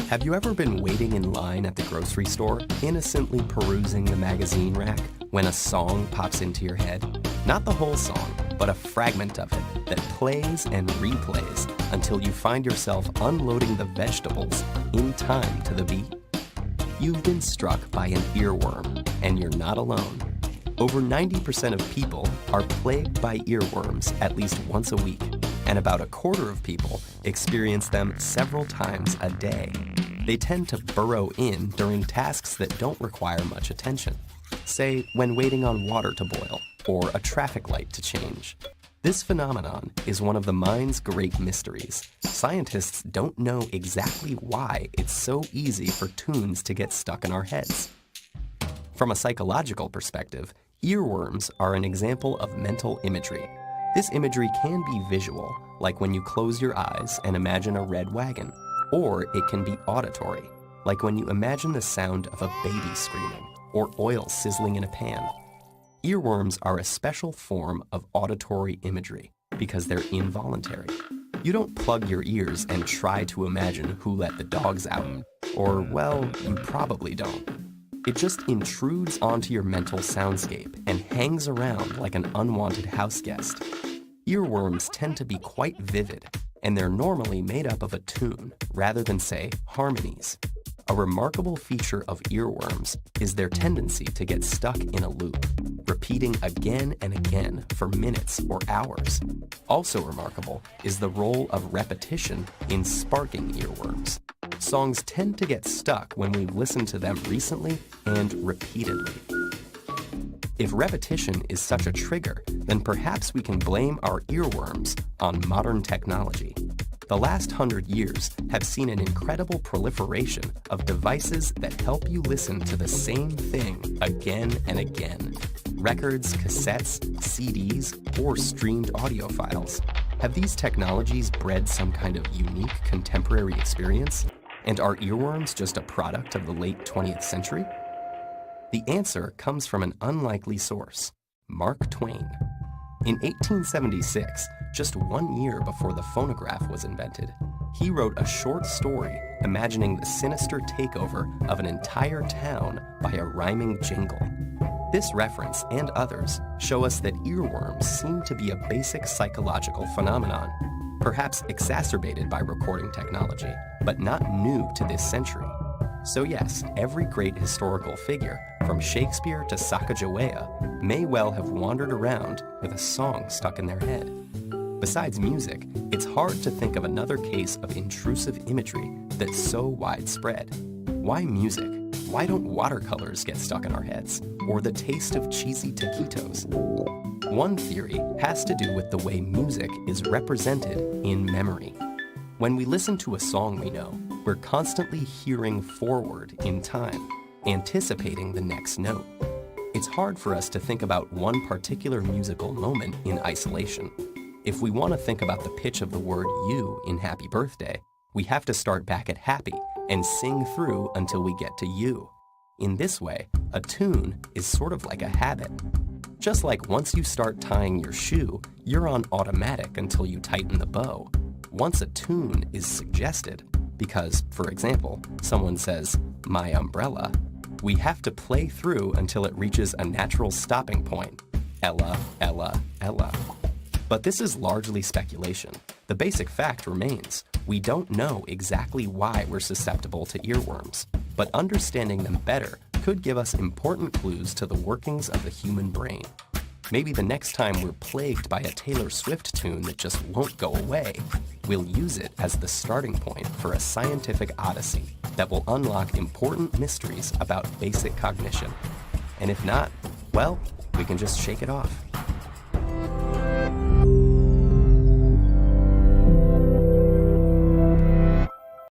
Have you ever been waiting in line at the grocery store, innocently perusing the magazine rack, when a song pops into your head? Not the whole song, but a fragment of it that plays and replays until you find yourself unloading the vegetables in time to the beat? You've been struck by an earworm, and you're not alone. Over 90% of people are plagued by earworms at least once a week, and about a quarter of people experience them several times a day. They tend to burrow in during tasks that don't require much attention, say when waiting on water to boil or a traffic light to change. This phenomenon is one of the mind's great mysteries. Scientists don't know exactly why it's so easy for tunes to get stuck in our heads. From a psychological perspective, earworms are an example of mental imagery. This imagery can be visual, like when you close your eyes and imagine a red wagon, or it can be auditory, like when you imagine the sound of a baby screaming or oil sizzling in a pan. Earworms are a special form of auditory imagery because they're involuntary. You don't plug your ears and try to imagine who let the dogs out, or, well, you probably don't. It just intrudes onto your mental soundscape and hangs around like an unwanted house guest. Earworms tend to be quite vivid, and they're normally made up of a tune rather than, say, harmonies. A remarkable feature of earworms is their tendency to get stuck in a loop, repeating again and again for minutes or hours. Also remarkable is the role of repetition in sparking earworms. Songs tend to get stuck when we've listened to them recently and repeatedly. If repetition is such a trigger, then perhaps we can blame our earworms on modern technology. The last 100 years have seen an incredible proliferation of devices that help you listen to the same thing again and again. Records, cassettes, CDs, or streamed audio files. Have these technologies bred some kind of unique contemporary experience? And are earworms just a product of the late 20th century? The answer comes from an unlikely source, Mark Twain. In 1876, just 1 year before the phonograph was invented, he wrote a short story imagining the sinister takeover of an entire town by a rhyming jingle. This reference and others show us that earworms seem to be a basic psychological phenomenon, perhaps exacerbated by recording technology, but not new to this century. So yes, every great historical figure, from Shakespeare to Sacagawea, may well have wandered around with a song stuck in their head. Besides music, it's hard to think of another case of intrusive imagery that's so widespread. Why music? Why don't watercolors get stuck in our heads? Or the taste of cheesy taquitos? One theory has to do with the way music is represented in memory. When we listen to a song we know, we're constantly hearing forward in time, anticipating the next note. It's hard for us to think about one particular musical moment in isolation. If we want to think about the pitch of the word you in Happy Birthday, we have to start back at happy and sing through until we get to you. In this way, a tune is sort of like a habit. Just like once you start tying your shoe, you're on automatic until you tighten the bow. Once a tune is suggested, because, for example, someone says, "my umbrella," we have to play through until it reaches a natural stopping point. Ella, Ella, Ella. But this is largely speculation. The basic fact remains, we don't know exactly why we're susceptible to earworms, but understanding them better could give us important clues to the workings of the human brain. Maybe the next time we're plagued by a Taylor Swift tune that just won't go away, we'll use it as the starting point for a scientific odyssey that will unlock important mysteries about basic cognition. And if not, well, we can just shake it off.